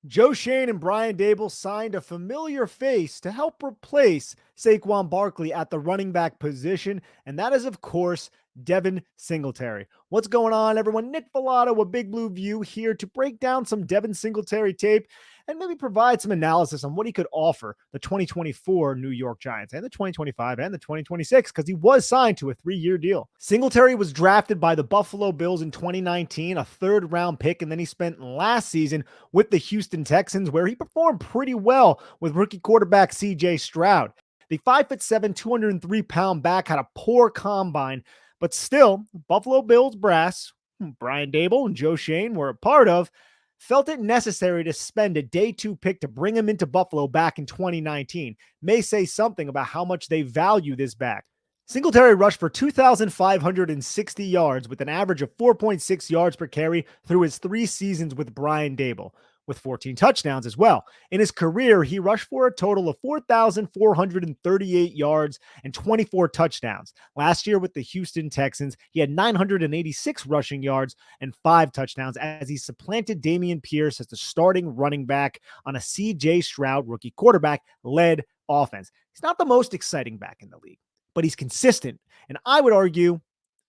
Joe Shane and Brian Dable signed a familiar face to help replace Saquon Barkley at the running back position, and that is, of course, Devin Singletary. What's going on, everyone? Nick Villado with Big Blue View here to break down some Devin Singletary tape and maybe provide some analysis on what he could offer the 2024 New York Giants and the 2025 and the 2026, because he was signed to a 3-year deal. Singletary was drafted by the Buffalo Bills in 2019, a third-round pick, and then he spent last season with the Houston Texans, where he performed pretty well with rookie quarterback C.J. Stroud. The 5'7", 203-pound back had a poor combine, but still, Buffalo Bills brass, Brian Dable and Joe Shane were a part of, felt it necessary to spend a day 2 pick to bring him into Buffalo back in 2019. May say something about how much they value this back. Singletary rushed for 2,560 yards with an average of 4.6 yards per carry through his 3 seasons with Brian Dable, with 14 touchdowns as well. In his career, he rushed for a total of 4,438 yards and 24 touchdowns. Last year with the Houston Texans, he had 986 rushing yards and 5 touchdowns as he supplanted Dameon Pierce as the starting running back on a C.J. Stroud rookie quarterback-led offense. He's not the most exciting back in the league, but he's consistent, and I would argue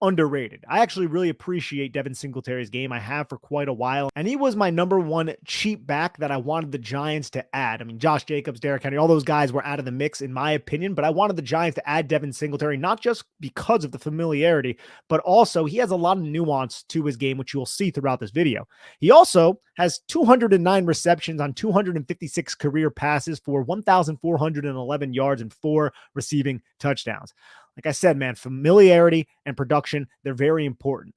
underrated. I actually really appreciate Devin Singletary's game. I have for quite a while, and he was my number 1 cheap back that I wanted the Giants to add. I mean, Josh Jacobs, Derrick Henry, all those guys were out of the mix in my opinion, but I wanted the Giants to add Devin Singletary, not just because of the familiarity, but also he has a lot of nuance to his game, which you will see throughout this video. He also has 209 receptions on 256 career passes for 1,411 yards and 4 receiving touchdowns. Like I said, man, familiarity and production, they're very important.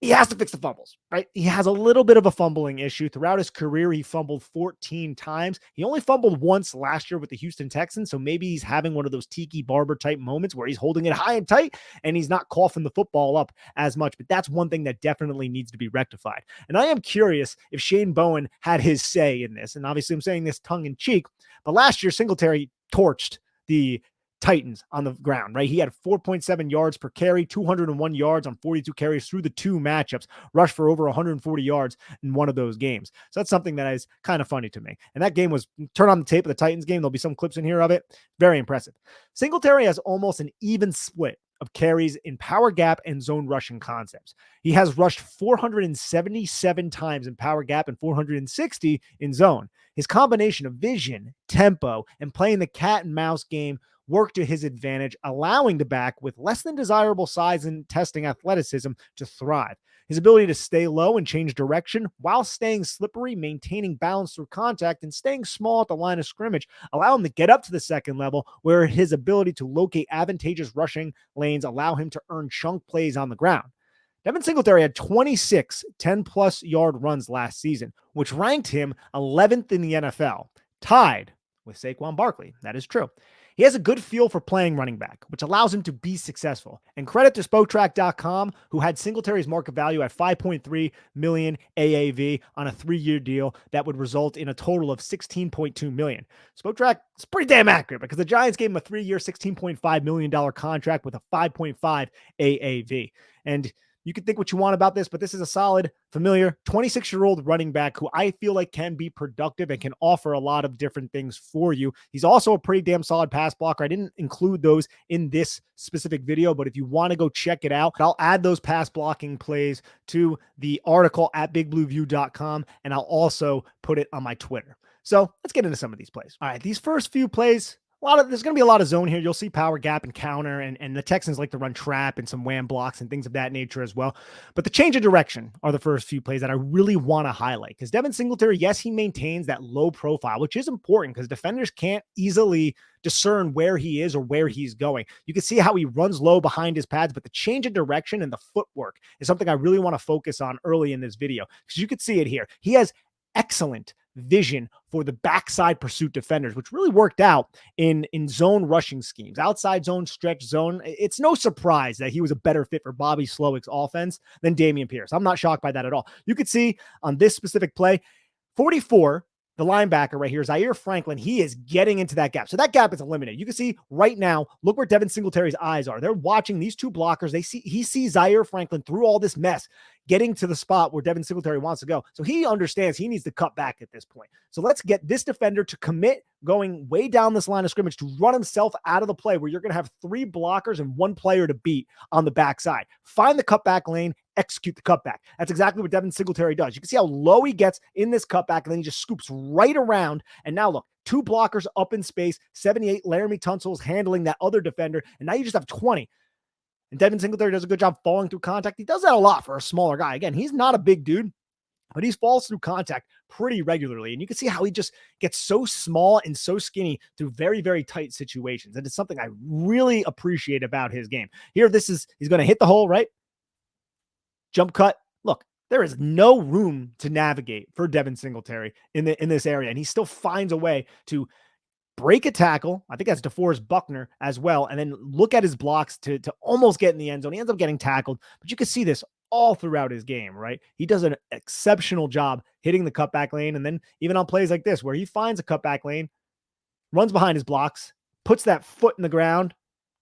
He has to fix the fumbles, right? He has a little bit of a fumbling issue. Throughout his career, he fumbled 14 times. He only fumbled once last year with the Houston Texans, so maybe he's having one of those Tiki Barber type moments where he's holding it high and tight and he's not coughing the football up as much. But that's one thing that definitely needs to be rectified. And I am curious if Shane Bowen had his say in this. And obviously I'm saying this tongue in cheek, but last year Singletary torched the Titans on the ground, right? He had 4.7 yards per carry, 201 yards on 42 carries through the 2 matchups, rushed for over 140 yards in one of those games. So that's something that is kind of funny to me. And that game was, turn on the tape of the Titans game. There'll be some clips in here of it. Very impressive. Singletary has almost an even split of carries in power gap and zone rushing concepts. He has rushed 477 times in power gap and 460 in zone. His combination of vision, tempo, and playing the cat and mouse game work to his advantage, allowing the back with less than desirable size and testing athleticism to thrive. His ability to stay low and change direction while staying slippery, maintaining balance through contact, and staying small at the line of scrimmage allow him to get up to the second level, where his ability to locate advantageous rushing lanes allow him to earn chunk plays on the ground. Devin Singletary had 26 10-plus yard runs last season, which ranked him 11th in the NFL, tied with Saquon Barkley. That is true. He has a good feel for playing running back, which allows him to be successful. And credit to Spotrac.com, who had Singletary's market value at $5.3 million AAV on a 3-year deal that would result in a total of $16.2 million. Spotrac is pretty damn accurate because the Giants gave him a 3-year, $16.5 million contract with a 5.5 AAV. And you can think what you want about this, but this is a solid, familiar 26-year-old running back who I feel like can be productive and can offer a lot of different things for you. He's also a pretty damn solid pass blocker. I didn't include those in this specific video, but if you want to go check it out, I'll add those pass blocking plays to the article at bigblueview.com, and I'll also put it on my Twitter. So let's get into some of these plays. All right, these first few plays, there's going to be a lot of zone here. You'll see power gap and counter, and the Texans like to run trap and some wham blocks and things of that nature as well. But the change of direction are the first few plays that I really want to highlight, because Devin Singletary, yes, he maintains that low profile, which is important because defenders can't easily discern where he is or where he's going. You can see how he runs low behind his pads, but the change of direction and the footwork is something I really want to focus on early in this video, because you can see it here. He has excellent vision for the backside pursuit defenders, which really worked out in zone rushing schemes, outside zone, stretch zone. It's no surprise that he was a better fit for Bobby Slowick's offense than Dameon Pierce. I'm not shocked by that at all. You could see on this specific play, 44, the linebacker right here, Zaire Franklin, he is getting into that gap. So that gap is eliminated. You can see right now, look where Devin Singletary's eyes are. They're watching these 2 blockers. He sees Zaire Franklin through all this mess. getting to the spot where Devin Singletary wants to go. So he understands he needs to cut back at this point. So let's get this defender to commit going way down this line of scrimmage to run himself out of the play where you're going to have 3 blockers and 1 player to beat on the backside. Find the cutback lane, execute the cutback. That's exactly what Devin Singletary does. You can see how low he gets in this cutback, and then he just scoops right around. And now look, 2 blockers up in space, 78 Laramie Tunsil's handling that other defender, and now you just have 20. And Devin Singletary does a good job falling through contact. He does that a lot for a smaller guy. Again, he's not a big dude, but he falls through contact pretty regularly. And you can see how he just gets so small and so skinny through very, very tight situations. And it's something I really appreciate about his game. Here, he's going to hit the hole, right? Jump cut. Look, there is no room to navigate for Devin Singletary in this area. And he still finds a way to break a tackle. I think that's DeForest Buckner as well. And then look at his blocks to almost get in the end zone. He ends up getting tackled, but you can see this all throughout his game, right? He does an exceptional job hitting the cutback lane. And then even on plays like this, where he finds a cutback lane, runs behind his blocks, puts that foot in the ground,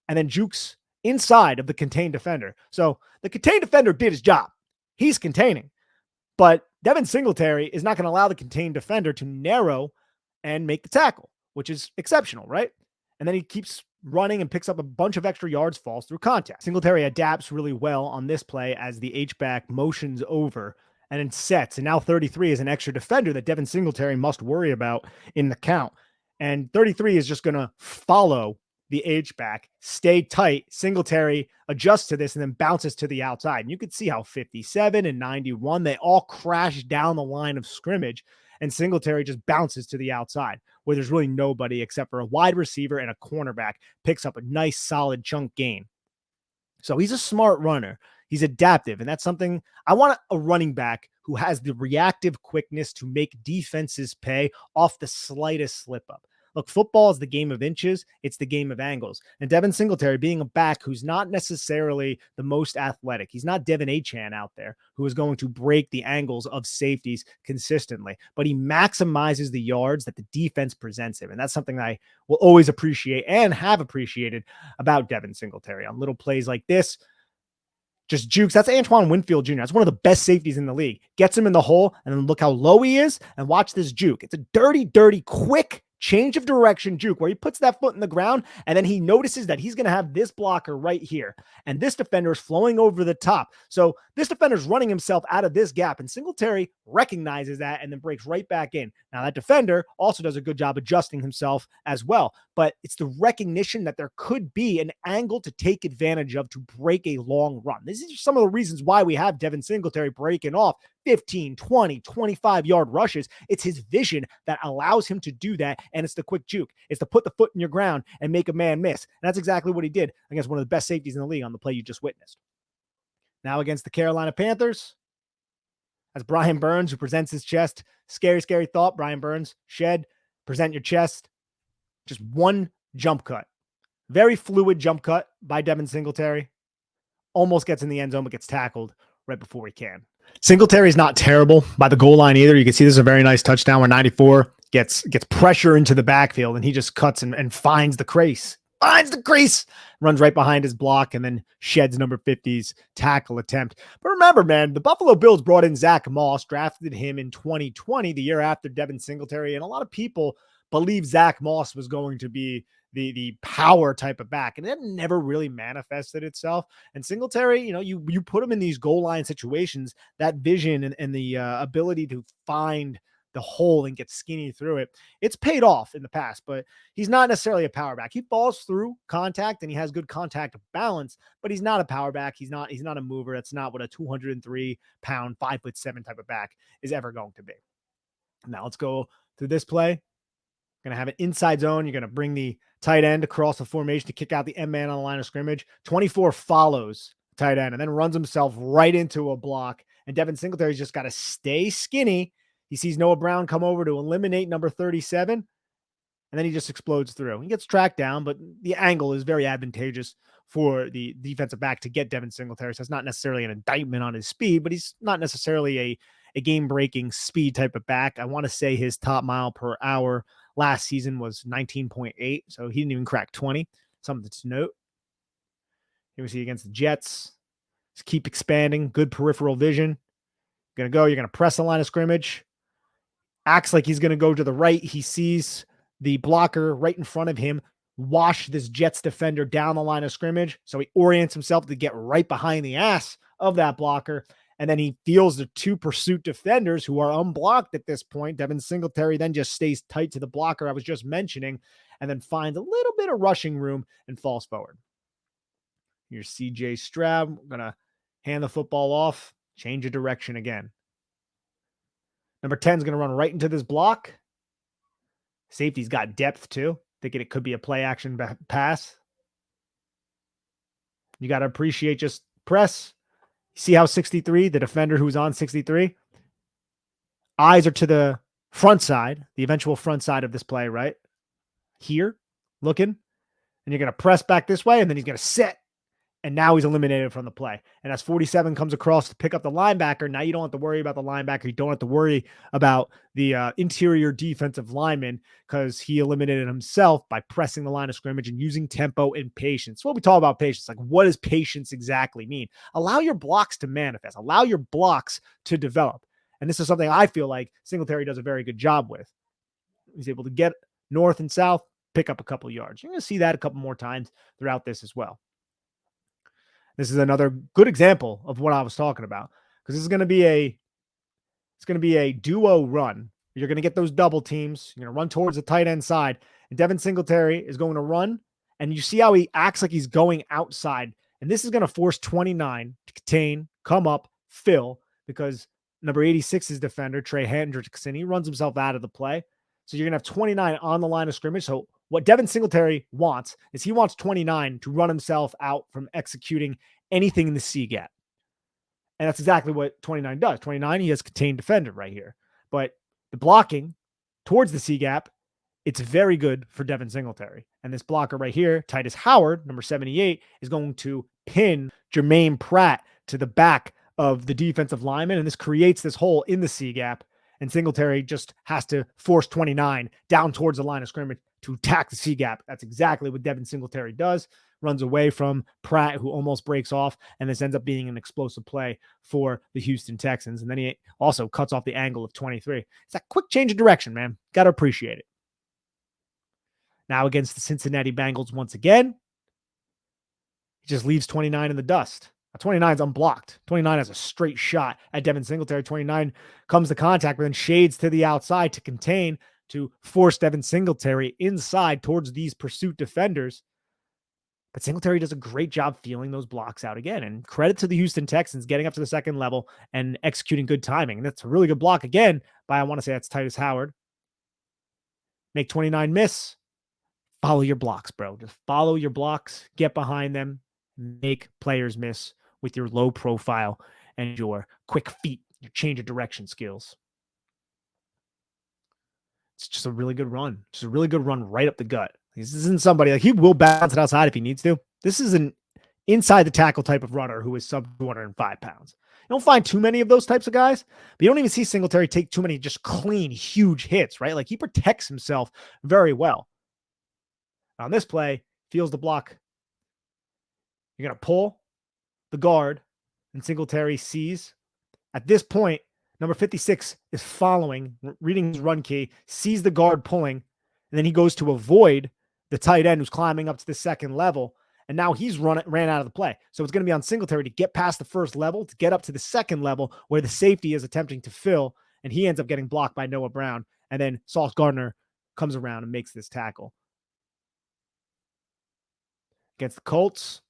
and then jukes inside of the contained defender. So the contained defender did his job. He's containing, but Devin Singletary is not going to allow the contained defender to narrow and make the tackle, which is exceptional, right? And then he keeps running and picks up a bunch of extra yards, falls through contact. Singletary adapts really well on this play as the H-back motions over and then sets. And now 33 is an extra defender that Devin Singletary must worry about in the count. And 33 is just going to follow the H-back, stay tight. Singletary adjusts to this and then bounces to the outside. And you can see how 57 and 91, they all crash down the line of scrimmage. And Singletary just bounces to the outside where there's really nobody except for a wide receiver and a cornerback, picks up a nice solid chunk gain. So he's a smart runner. He's adaptive. And that's something I want a running back who has the reactive quickness to make defenses pay off the slightest slip up. Look, football is the game of inches. It's the game of angles. And Devin Singletary being a back who's not necessarily the most athletic. He's not Devin Achane out there who is going to break the angles of safeties consistently, but he maximizes the yards that the defense presents him. And that's something that I will always appreciate and have appreciated about Devin Singletary on little plays like this. Just jukes. That's Antoine Winfield Jr. That's one of the best safeties in the league. Gets him in the hole, and then look how low he is, and watch this juke. It's a dirty, quick change of direction juke where he puts that foot in the ground and then he notices that he's going to have this blocker right here. And this defender is flowing over the top. So this defender is running himself out of this gap, and Singletary recognizes that and then breaks right back in. Now that defender also does a good job adjusting himself as well, but it's the recognition that there could be an angle to take advantage of to break a long run. These are some of the reasons why we have Devin Singletary breaking off 15, 20, 25-yard rushes. It's his vision that allows him to do that, and it's the quick juke. It's to put the foot in your ground and make a man miss. And that's exactly what he did against one of the best safeties in the league on the play you just witnessed. Now against the Carolina Panthers, as Brian Burns, who presents his chest. Scary thought. Brian Burns, shed, present your chest. Just one jump cut. Very fluid jump cut by Devin Singletary. Almost gets in the end zone, but gets tackled right before he can. Singletary is not terrible by the goal line either. You can see this is a very nice touchdown where 94 gets pressure into the backfield, and he just cuts and finds the crease. Runs right behind his block, and then sheds number 50's tackle attempt. But remember, man, the Buffalo Bills brought in Zach Moss, drafted him in 2020, the year after Devin Singletary, and a lot of people believe Zach Moss was going to be the power type of back, and it never really manifested itself. And Singletary, you put him in these goal line situations, that vision and the ability to find the hole and get skinny through it, it's paid off in the past, but he's not necessarily a power back. He falls through contact and he has good contact balance, but he's not a power back. He's not a mover. That's not what a 203-pound, 5'7" type of back is ever going to be. Now let's go through this play. Going to have an inside zone. You're going to bring the tight end across the formation to kick out the M-man on the line of scrimmage. 24 follows tight end and then runs himself right into a block. And Devin Singletary's just got to stay skinny. He sees Noah Brown come over to eliminate number 37, and then he just explodes through. He gets tracked down, but the angle is very advantageous for the defensive back to get Devin Singletary. So it's not necessarily an indictment on his speed, but he's not necessarily a game-breaking speed type of back. I want to say his top mile per hour last season was 19.8, so he didn't even crack 20. Something to note. Here we see against the Jets. Just keep expanding. Good peripheral vision. You're going to go. You're going to press the line of scrimmage. Acts like he's going to go to the right. He sees the blocker right in front of him wash this Jets defender down the line of scrimmage. So he orients himself to get right behind the ass of that blocker. And then he feels the two pursuit defenders who are unblocked at this point. Devin Singletary then just stays tight to the blocker I was just mentioning and then finds a little bit of rushing room and falls forward. Here's CJ Stroud. We're going to hand the football off, change of direction again. Number 10 is going to run right into this block. Safety's got depth too. Thinking it could be a play action pass. You got to appreciate just press. See how 63, the defender who's on 63, eyes are to the front side, the eventual front side of this play, right? Here, looking. And you're going to press back this way, and then he's going to sit. And now he's eliminated from the play. And as 47 comes across to pick up the linebacker, now you don't have to worry about the linebacker. You don't have to worry about the interior defensive lineman because he eliminated himself by pressing the line of scrimmage and using tempo and patience. What we talk about patience, like what does patience exactly mean? Allow your blocks to manifest. Allow your blocks to develop. And this is something I feel like Singletary does a very good job with. He's able to get north and south, pick up a couple yards. You're going to see that a couple more times throughout this as well. This is another good example of what I was talking about because this is going to be a duo run. You're going to get those double teams. You're going to run towards the tight end side, and Devin Singletary is going to run. And you see how he acts like he's going outside, and this is going to force 29 to contain, come up, fill because number 86's defender Trey Hendrickson, he runs himself out of the play. So you're going to have 29 on the line of scrimmage. So what Devin Singletary wants is he wants 29 to run himself out from executing anything in the C gap. And that's exactly what 29 does. 29, he has contained defender right here. But the blocking towards the C gap, it's very good for Devin Singletary. And this blocker right here, Titus Howard, number 78, is going to pin Jermaine Pratt to the back of the defensive lineman. And this creates this hole in the C gap. And Singletary just has to force 29 down towards the line of scrimmage to attack the C gap. That's exactly what Devin Singletary does. Runs away from Pratt, who almost breaks off, and this ends up being an explosive play for the Houston Texans. And then he also cuts off the angle of 23. It's that quick change of direction, man. Got to appreciate it. Now against the Cincinnati Bengals once again, he just leaves 29 in the dust. 29 is unblocked. 29 has a straight shot at Devin Singletary. 29 comes to contact, but then shades to the outside to contain, to force Devin Singletary inside towards these pursuit defenders. But Singletary does a great job feeling those blocks out again. And credit to the Houston Texans getting up to the second level and executing good timing. And that's a really good block again by, I want to say that's Titus Howard. Make 29 miss. Follow your blocks, bro. Just follow your blocks. Get behind them. Make players miss with your low profile and your quick feet, your change of direction skills. It's just a really good run. Just a really good run right up the gut. This isn't somebody like he will bounce it outside if he needs to. This is an inside the tackle type of runner who is sub 205 pounds. You don't find too many of those types of guys, but you don't even see Singletary take too many just clean, huge hits, right? Like he protects himself very well. On this play, feels the block. You're going to pull the guard, and Singletary sees. At this point, number 56 is following, reading his run key, sees the guard pulling, and then he goes to avoid the tight end who's climbing up to the second level, and now he's ran out of the play. So it's going to be on Singletary to get past the first level, to get up to the second level where the safety is attempting to fill, and he ends up getting blocked by Noah Brown, and then Sauce Gardner comes around and makes this tackle. Against the Colts,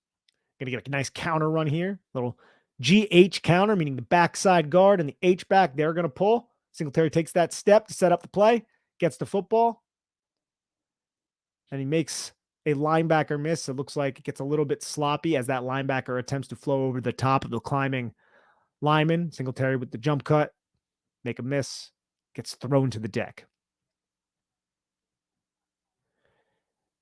going to get a nice counter run here. Little GH counter, meaning the backside guard and the H back, they're going to pull. Singletary takes that step to set up the play, gets the football, and he makes a linebacker miss. It looks like it gets a little bit sloppy as that linebacker attempts to flow over the top of the climbing lineman. Singletary with the jump cut, make a miss, gets thrown to the deck.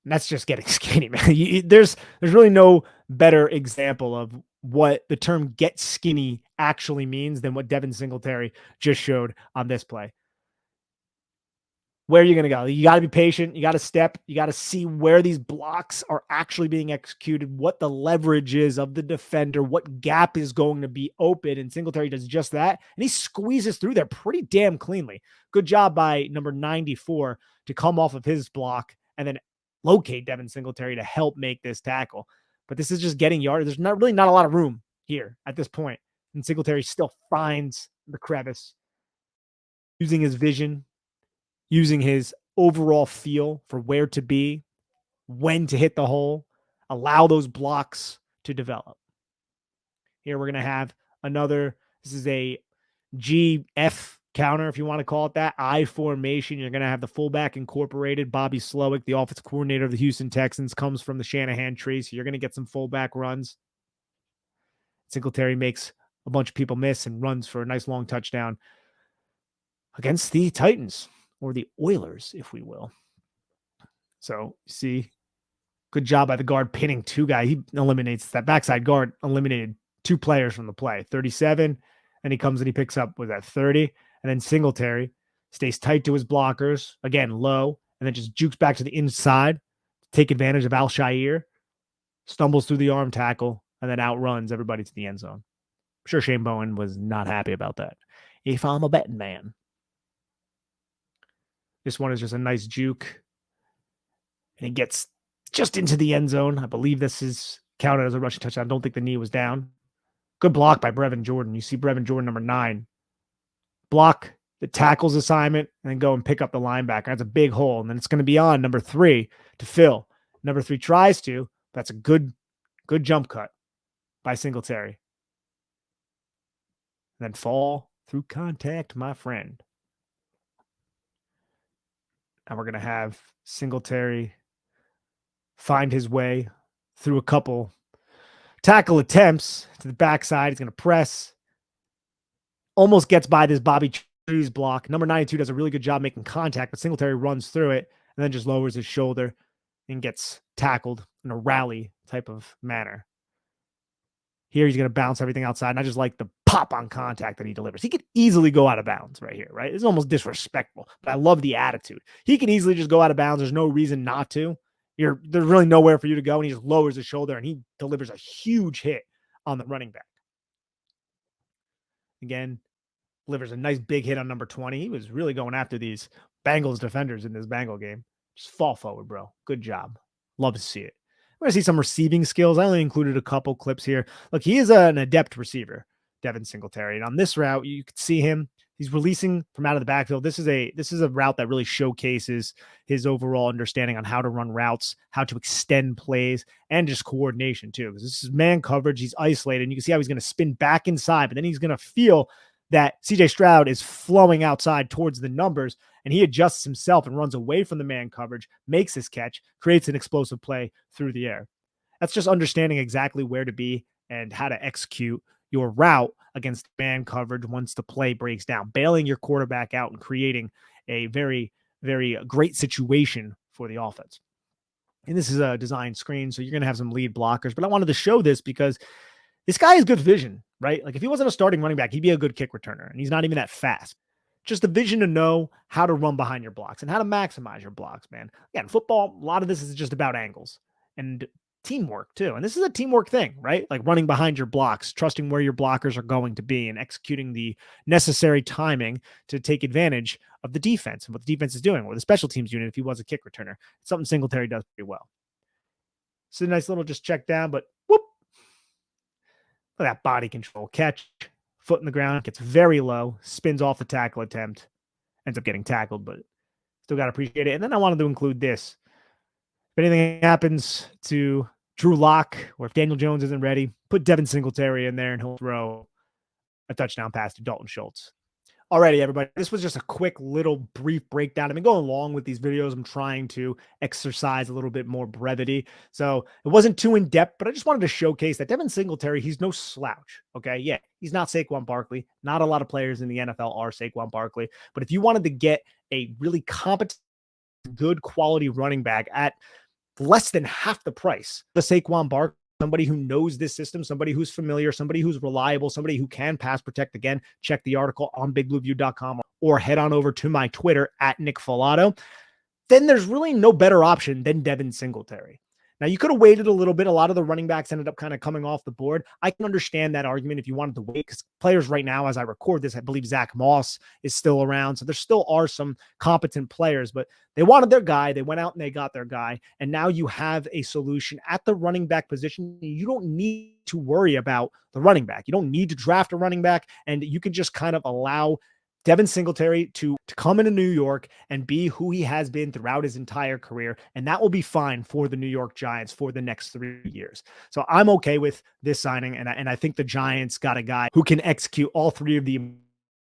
And that's just getting skinny, man. There's really no better example of what the term get skinny actually means than what Devin Singletary just showed on this play. where are you going to go? You got to be patient. You got to step. You got to see where these blocks are actually being executed, what the leverage is of the defender, what gap is going to be open. And Singletary does just that. And he squeezes through there pretty damn cleanly. Good job by number 94 to come off of his block and then locate Devin Singletary to help make this tackle. But this is just getting yardage. There's not a lot of room here at this point. And Singletary still finds the crevice using his vision, using his overall feel for where to be, when to hit the hole, allow those blocks to develop. Here we're going to have this is a GF counter, if you want to call it that, I formation. You're going to have the fullback incorporated. Bobby Slowick, the offensive coordinator of the Houston Texans, comes from the Shanahan tree, so you're going to get some fullback runs. Singletary makes a bunch of people miss and runs for a nice long touchdown against the Titans, or the Oilers, if we will. So, see, good job by the guard pinning two guys. He eliminates that backside guard, eliminated two players from the play. 37, and he comes and he picks up with that 30. And then Singletary stays tight to his blockers, again, low, and then just jukes back to the inside to take advantage of Al-Shaair, stumbles through the arm tackle, and then outruns everybody to the end zone. I'm sure Shane Bowen was not happy about that. If I'm a betting man. This one is just a nice juke. And he gets just into the end zone. I believe this is counted as a rushing touchdown. I don't think the knee was down. Good block by Brevin Jordan. You see Brevin Jordan, number 9. Block the tackles assignment and then go and pick up the linebacker. That's a big hole. And then it's going to be on number 3 to fill. Number 3 tries to. That's a good jump cut by Singletary. And then fall through contact, my friend. And we're going to have Singletary find his way through a couple tackle attempts to the backside. He's going to press. Almost gets by this Bobby Trees block. Number 92 does a really good job making contact, but Singletary runs through it and then just lowers his shoulder and gets tackled in a rally type of manner. Here he's going to bounce everything outside, and I just like the pop on contact that he delivers. He could easily go out of bounds right here, right? It's almost disrespectful, but I love the attitude. He can easily just go out of bounds. There's no reason not to. There's really nowhere for you to go, and he just lowers his shoulder, and he delivers a huge hit on the running back. Again, delivers a nice big hit on number 20. He was really going after these Bengals defenders in this Bengal game. Just fall forward, bro. Good job. Love to see it. We're going to see some receiving skills. I only included a couple clips here. Look, he is an adept receiver, Devin Singletary. And on this route, you could see him. He's releasing from out of the backfield. This is a route that really showcases his overall understanding on how to run routes, how to extend plays, and just coordination too. Because this is man coverage. He's isolated. And you can see how he's going to spin back inside, but then he's going to feel that CJ Stroud is flowing outside towards the numbers, and he adjusts himself and runs away from the man coverage, makes his catch, creates an explosive play through the air. That's just understanding exactly where to be and how to execute your route against man coverage once the play breaks down, bailing your quarterback out and creating a very, very great situation for the offense. And this is a design screen, so you're going to have some lead blockers, but I wanted to show this because this guy has good vision, right? Like if he wasn't a starting running back, he'd be a good kick returner, and he's not even that fast. Just the vision to know how to run behind your blocks and how to maximize your blocks, man. Again, football, a lot of this is just about angles and teamwork too. And this is a teamwork thing, right? Like running behind your blocks, trusting where your blockers are going to be and executing the necessary timing to take advantage of the defense and what the defense is doing, or the special teams unit if he was a kick returner. It's something Singletary does pretty well. It's a nice little just check down, but whoop. Look at that body control. Catch, foot in the ground, gets very low, spins off the tackle attempt, ends up getting tackled, but still got to appreciate it. And then I wanted to include this. If anything happens to Drew Lock, or if Daniel Jones isn't ready, put Devin Singletary in there and he'll throw a touchdown pass to Dalton Schultz. Alrighty, everybody. This was just a quick little brief breakdown. I've been going along with these videos. I'm trying to exercise a little bit more brevity. So it wasn't too in-depth, but I just wanted to showcase that Devin Singletary, he's no slouch. Okay. Yeah. He's not Saquon Barkley. Not a lot of players in the NFL are Saquon Barkley. But if you wanted to get a really competent, good quality running back at less than half the price, the Saquon Barkley, somebody who knows this system, somebody who's familiar, somebody who's reliable, somebody who can pass protect. Again, check the article on bigblueview.com or head on over to my Twitter at Nick Filato. Then there's really no better option than Devin Singletary. Now, you could have waited a little bit. A lot of the running backs ended up kind of coming off the board. I can understand that argument if you wanted to wait, because players right now, as I record this, I believe Zach Moss is still around. So there still are some competent players, but they wanted their guy. They went out and they got their guy. And now you have a solution at the running back position. You don't need to worry about the running back. You don't need to draft a running back, and you can just kind of allow Devin Singletary to come into New York and be who he has been throughout his entire career. And that will be fine for the New York Giants for the next 3 years. So I'm okay with this signing. And I think the Giants got a guy who can execute all 3 of the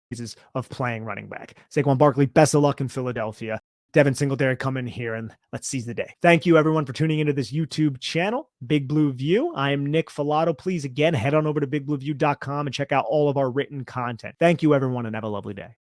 phases of playing running back. Saquon Barkley, best of luck in Philadelphia. Devin Singletary, come in here and let's seize the day. Thank you, everyone, for tuning into this YouTube channel, Big Blue View. I am Nick Filato. Please, again, head on over to bigblueview.com and check out all of our written content. Thank you, everyone, and have a lovely day.